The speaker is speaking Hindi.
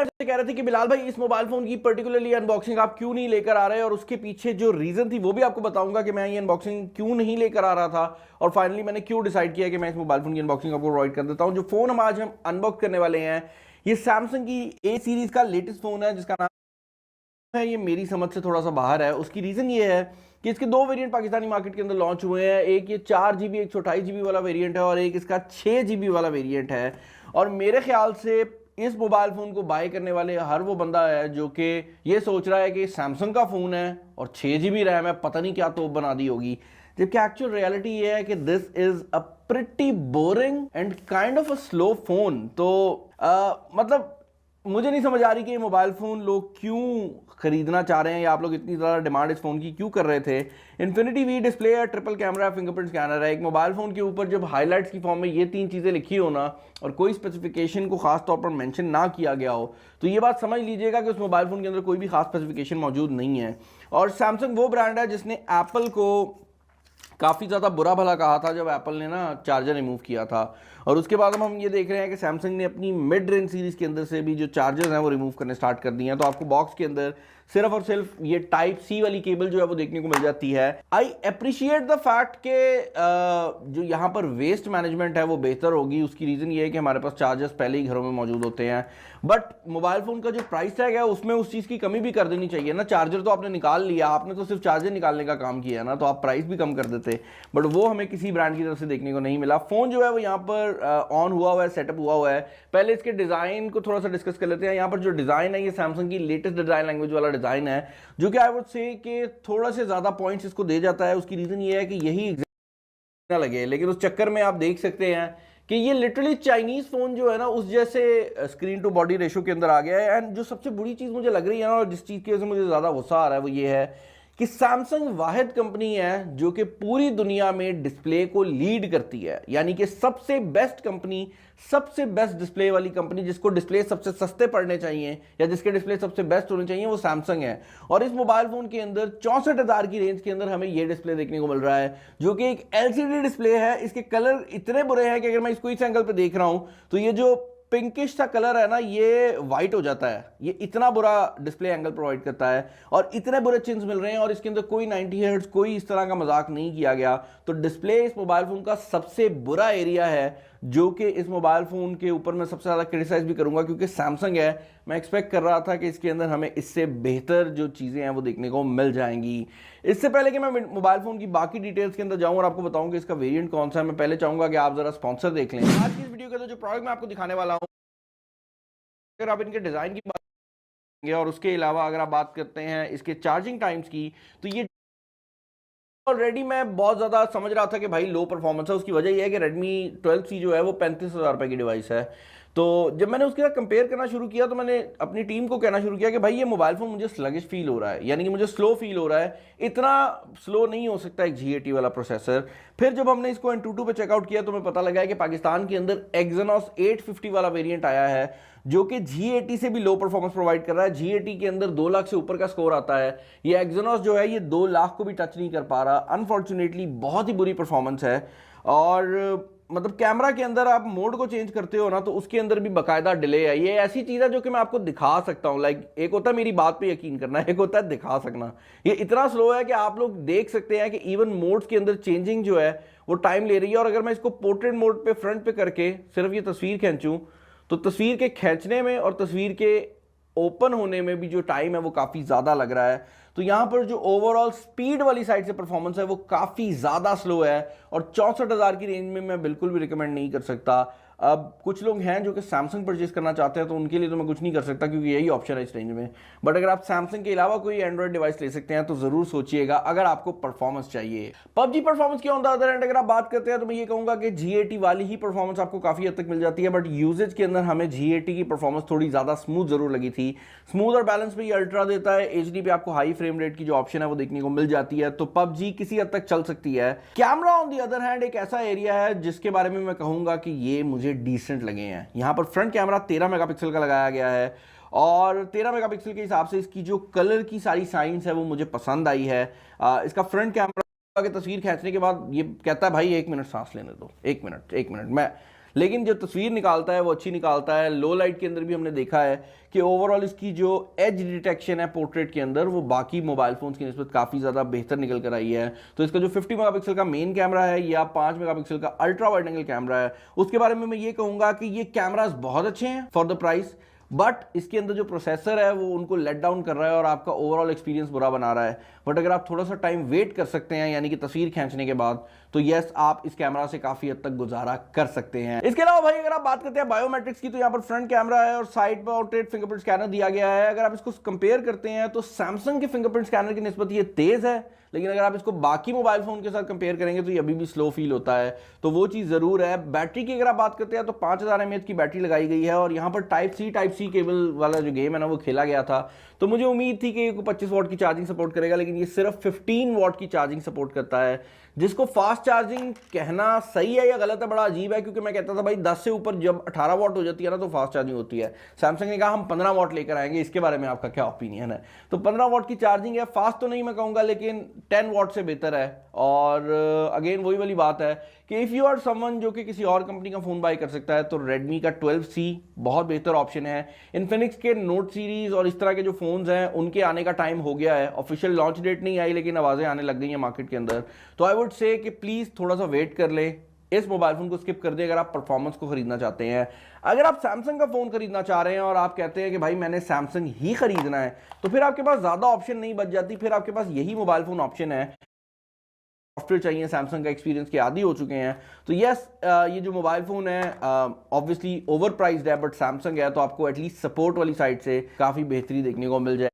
कह रहे थे कि बिलाल भाई इस मोबाइल फोन की पर्टिकुलरली अनबॉक्सिंग आप क्यों नहीं लेकर आ रहे, और उसके पीछे जो रीजन थी वो भी आपको बताऊंगा कि मैं ये अनबॉक्सिंग क्यों नहीं लेकर आ रहा था, और फाइनली मैंने क्यों डिसाइड किया कि मैं इस मोबाइल फोन की अनबॉक्सिंग आपको प्रोवाइड कर देता हूं। जो फोन हम आज अनबॉक्स करने वाले हैं ये सैमसंग की ए सीरीज का लेटेस्ट फोन है, जिसका नाम है, ये मेरी समझ से थोड़ा सा बाहर है। उसकी रीजन ये है कि इसके दो वेरिएंट पाकिस्तानी मार्केट के अंदर लॉन्च हुए हैं। एक ये 4 GB 128 GB वाला वेरिएंट है और एक इसका 6 GB वाला वेरिएंट है। और मेरे ख्याल से इस मोबाइल फोन को बाय करने वाले हर वो बंदा है जो कि ये सोच रहा है कि सैमसंग का फोन है और 6 GB रैम है, पता नहीं क्या तोप बना दी होगी, जबकि एक्चुअल रियलिटी ये है कि this is a pretty boring and kind of a slow phone. तो मतलब मुझे नहीं समझ आ रही कि ये मोबाइल फ़ोन लोग क्यों खरीदना चाह रहे हैं, या आप लोग इतनी ज़्यादा डिमांड इस फ़ोन की क्यों कर रहे थे। इन्फिनिटी वी डिस्प्ले है, ट्रिपल कैमरा, फिंगरप्रिंट स्कैनर है। एक मोबाइल फ़ोन के ऊपर जब हाइलाइट्स की फॉर्म में ये 3 चीज़ें लिखी हो ना, और कोई स्पेसिफिकेशन को खास तौर पर मेंशन ना किया गया हो, तो ये बात समझ लीजिएगा कि उस मोबाइल फ़ोन के अंदर कोई भी खास स्पेसिफिकेशन मौजूद नहीं है। और सैमसंग वो ब्रांड है जिसने एप्पल को काफ़ी ज़्यादा बुरा भला कहा था जब एप्पल ने ना चार्जर रिमूव किया था, और उसके बाद हम ये देख रहे हैं कि सैमसंग ने अपनी मिड रेंज सीरीज़ के अंदर से भी जो चार्जर्स हैं वो रिमूव करने स्टार्ट कर दिए हैं। तो आपको बॉक्स के अंदर सिर्फ और सिर्फ ये टाइप सी वाली केबल जो है वो देखने को मिल जाती है। आई अप्रिशिएट द फैक्ट के जो यहाँ पर वेस्ट मैनेजमेंट है वो बेहतर होगी। उसकी रीज़न ये है कि हमारे पास चार्जर्स पहले ही घरों में मौजूद होते हैं, बट मोबाइल फ़ोन का जो प्राइस टैग है उसमें उस चीज़ की कमी भी कर देनी चाहिए ना। चार्जर तो आपने निकाल लिया, आपने तो सिर्फ चार्जर निकालने का काम किया ना, तो आप प्राइस भी कम कर देते, बट वो हमें किसी ब्रांड की तरफ से देखने को नहीं मिला। फ़ोन जो है वो यहाँ पर ऑन हुआ है, सेटअप हुआ है। पहले इसके डिज़ाइन को थोड़ा सा डिस्कस कर लेते हैं। यहाँ पर जो डिज़ाइन है ये सैमसंग की लेटेस्ट डिज़ाइन लैंग्वेज वाला डिज़ाइन है, जो कि आई वुड से कि थोड़ा से ज़्यादा पॉइंट्स इसको दे जाता है। उसकी रीज़न ये है कि यही ना लगे, लेकिन उस चक्कर में आप देख सकते हैं कि ये लिटरली चाइनीज फोन जो है ना उस जैसे स्क्रीन टू बॉडी रेशो के अंदर आ गया है। एंड जो सबसे बुरी चीज़ मुझे लग रही है ना, और जिस चीज़ की वजह से मुझे ज़्यादा गुस्सा आ रहा है, वो ये है कि सैमसंग वाहिद कंपनी है जो कि पूरी दुनिया में डिस्प्ले को लीड करती है, यानी कि सबसे बेस्ट कंपनी, सबसे बेस्ट डिस्प्ले वाली कंपनी, जिसको डिस्प्ले सबसे सस्ते पड़ने चाहिए या जिसके डिस्प्ले सबसे बेस्ट होने चाहिए, वो सैमसंग है। और इस मोबाइल फोन के अंदर 64,000 की रेंज के अंदर हमें ये डिस्प्ले देखने को मिल रहा है, जो कि एक एलसीडी डिस्प्ले है। इसके कलर इतने बुरे हैं कि अगर मैं इसको इस एंगल पे देख रहा हूं तो ये जो पिंकिश सा कलर है ना ये वाइट हो जाता है। ये इतना बुरा डिस्प्ले एंगल प्रोवाइड करता है और इतने बुरे चिन्ह मिल रहे हैं, और इसके अंदर कोई 90 हर्ट्ज कोई इस तरह का मजाक नहीं किया गया। तो डिस्प्ले इस मोबाइल फोन का सबसे बुरा एरिया है, जो कि इस मोबाइल फोन के ऊपर मैं सबसे ज़्यादा क्रिटिसाइज भी करूंगा, क्योंकि सैमसंग है। मैं एक्सपेक्ट कर रहा था कि इसके अंदर हमें इससे बेहतर जो चीज़ें हैं वो देखने को मिल जाएंगी। इससे पहले कि मैं मोबाइल फोन की बाकी डिटेल्स के अंदर जाऊं और आपको बताऊं कि इसका वेरिएंट कौन सा है, मैं पहले चाहूंगा कि आप जरा स्पॉन्सर देख लें। आज की इस वीडियो के अंदर जो प्रोडक्ट मैं आपको दिखाने वाला हूं, अगर आप इनके डिज़ाइन की बात करेंगे और उसके अलावा अगर आप बात करते हैं इसके चार्जिंग टाइम्स की, तो ये ऑलरेडी मैं बहुत ज़्यादा समझ रहा था कि भाई लो परफॉर्मेंस है। उसकी वजह यह है कि Redmi 12C जो है वो 35,000 रुपये की डिवाइस है। तो जब मैंने उसके साथ कंपेयर करना शुरू किया तो मैंने अपनी टीम को कहना शुरू किया कि भाई ये मोबाइल फ़ोन मुझे स्लगिश फील हो रहा है, यानी कि मुझे स्लो फील हो रहा है। इतना स्लो नहीं हो सकता एक G80 वाला प्रोसेसर। फिर जब हमने इसको Antutu पे चेकआउट किया तो हमें पता लगा है कि पाकिस्तान के अंदर Exynos 850 वाला वेरिएंट आया है, जो कि G80 से भी लो परफॉर्मेंस प्रोवाइड कर रहा है। G80 के अंदर 2 लाख से ऊपर का स्कोर आता है। ये Exynos जो है ये 2 लाख को भी टच नहीं कर पा रहा। अनफॉर्चुनेटली बहुत ही बुरी परफॉर्मेंस है। और मतलब कैमरा के अंदर आप मोड को चेंज करते हो ना, तो उसके अंदर भी बाकायदा डिले है। ये ऐसी चीज़ है जो कि मैं आपको दिखा सकता हूँ। लाइक एक होता है मेरी बात पे यकीन करना, एक होता है दिखा सकना। ये इतना स्लो है कि आप लोग देख सकते हैं कि इवन मोड्स के अंदर चेंजिंग जो है वो टाइम ले रही है। और अगर मैं इसको पोर्ट्रेट मोड पे फ्रंट पे करके सिर्फ ये तस्वीर खींचूं, तो तस्वीर के खींचने में और तस्वीर के ओपन होने में भी जो टाइम है वो काफ़ी ज़्यादा लग रहा है। तो यहाँ पर जो ओवरऑल स्पीड वाली साइड से परफॉर्मेंस है वो काफ़ी ज़्यादा स्लो है, और 64,000 की रेंज में मैं बिल्कुल भी रिकमेंड नहीं कर सकता। अब कुछ लोग हैं जो कि सैमसंग परचेज करना चाहते हैं, तो उनके लिए तो मैं कुछ नहीं कर सकता क्योंकि यही ऑप्शन है इस रेंज में। बट अगर आप सैमसंग के अलावा कोई एंड्रॉइड डिवाइस ले सकते हैं तो ज़रूर सोचिएगा अगर आपको परफॉर्मेंस चाहिए। पबजी परफॉर्मेंस की ऑन द अदर एंड अगर आप बात करते हैं तो मैं ये कहूँगा कि G80 वाली ही परफॉर्मेंस आपको काफ़ी हद तक मिल जाती है, बट यूजेज के अंदर हमें G80 की परफॉर्मेंस थोड़ी ज़्यादा स्मूथ ज़रूर लगी थी। स्मूथ और बैलेंस पे ये अल्ट्रा देता है। HD पे आपको हाई फ्रेम रेट की जो ऑप्शन है वो देखने को मिल जाती है, तो पबजी किसी हद तक चल सकती है। Camera on the other hand एक ऐसा एरिया है जिसके बारे में मैं कहूँगा कि ये मुझे डिसेंट लगे हैं। यहाँ पर फ्रंट कैमरा 13 मेगापिक्सल का लगाया गया है, और 13 मेगापिक्सल के हिसाब से इसकी जो कलर की सारी साइंस है वो मुझे पसंद आई है। इसका फ्रंट कैमरा की तस्वीर खींचने के बाद ये कहता है भाई 1 मिनट सांस लेने दो, 1 मिनट मैं लेकिन जो तस्वीर निकालता है वो अच्छी निकालता है। लो लाइट के अंदर भी हमने देखा है कि ओवरऑल इसकी जो एज डिटेक्शन है पोर्ट्रेट के अंदर वो बाकी मोबाइल फोन्स की निस्बत काफ़ी ज़्यादा बेहतर निकल कर आई है। तो इसका जो 50 मेगापिक्सल का मेन कैमरा है या 5 मेगापिक्सल का अल्ट्रा वाइड एंगल कैमरा है, उसके बारे में मैं ये कहूँगा कि ये कैमराज बहुत अच्छे हैं फॉर द प्राइस, बट इसके अंदर जो प्रोसेसर है वो उनको लेट डाउन कर रहा है और आपका ओवरऑल एक्सपीरियंस बुरा बना रहा है। बट अगर आप थोड़ा सा टाइम वेट कर सकते हैं, यानी कि तस्वीर खींचने के बाद, तो यस आप इस कैमरा से काफी हद तक गुजारा कर सकते हैं। इसके अलावा भाई अगर आप बात करते हैं बायोमेट्रिक्स की, तो यहाँ पर फ्रंट कैमरा है और साइड माउंटेड फिंगरप्रिंट स्कैनर दिया गया है। अगर आप इसको कंपेयर करते हैं तो सैमसंग के फिंगरप्रिंट स्कैनर की निस्बत ये तेज है, लेकिन अगर आप इसको बाकी मोबाइल फोन के साथ कंपेयर करेंगे तो ये अभी भी स्लो फील होता है। तो वो चीज जरूर है। बैटरी की अगर आप बात करते हैं तो 5000 mAh की बैटरी लगाई गई है और यहाँ पर टाइप सी केबल वाला जो गेम है ना वो खेला गया था। तो मुझे उम्मीद थी कि 25 वॉट की चार्जिंग सपोर्ट करेगा, लेकिन ये सिर्फ 15 वॉट की चार्जिंग सपोर्ट करता है, जिसको फास्ट चार्जिंग कहना सही है या गलत है बड़ा अजीब है, क्योंकि मैं कहता था भाई 10 से ऊपर जब 18 वॉट हो जाती है ना तो फास्ट चार्जिंग होती है। सैमसंग ने कहा हम 15 वॉट लेकर आएंगे, इसके बारे में आपका क्या ओपिनियन है? तो 15 वॉट की चार्जिंग है, फास्ट तो नहीं मैं कहूँगा, लेकिन 10 वॉट से बेहतर है। और अगेन वही वाली बात है कि इफ़ यू आर समवन जो कि किसी और कंपनी का फ़ोन बाई कर सकता है तो रेडमी का 12C बहुत बेहतर ऑप्शन है। इन्फिनिक्स के नोट सीरीज़ और इस तरह के जो फ़ोन्स हैं उनके आने का टाइम हो गया है। ऑफिशियल लॉन्च डेट नहीं आई, लेकिन आवाज़ें आने लग गई हैं मार्केट के अंदर। तो आई वुड से कि प्लीज़ थोड़ा सा वेट कर ले, इस मोबाइल फोन को स्किप कर दे अगर आप परफॉर्मेंस को खरीदना चाहते हैं। अगर आप सैमसंग का फोन खरीदना चाह रहे हैं और आप कहते हैं कि भाई मैंने सैमसंग ही खरीदना है, तो फिर आपके पास ज्यादा ऑप्शन नहीं बच जाती, फिर आपके पास यही मोबाइल फोन ऑप्शन है। सॉफ्टवेयर चाहिए, सैमसंग का एक्सपीरियंस के आदी हो चुके हैं। तो यस ये जो मोबाइल फोन है ऑब्वियसली ओवर प्राइस्ड है, बट सैमसंग है तो आपको एटलीस्ट सपोर्ट वाली साइड से काफी बेहतरी देखने को मिल जाए।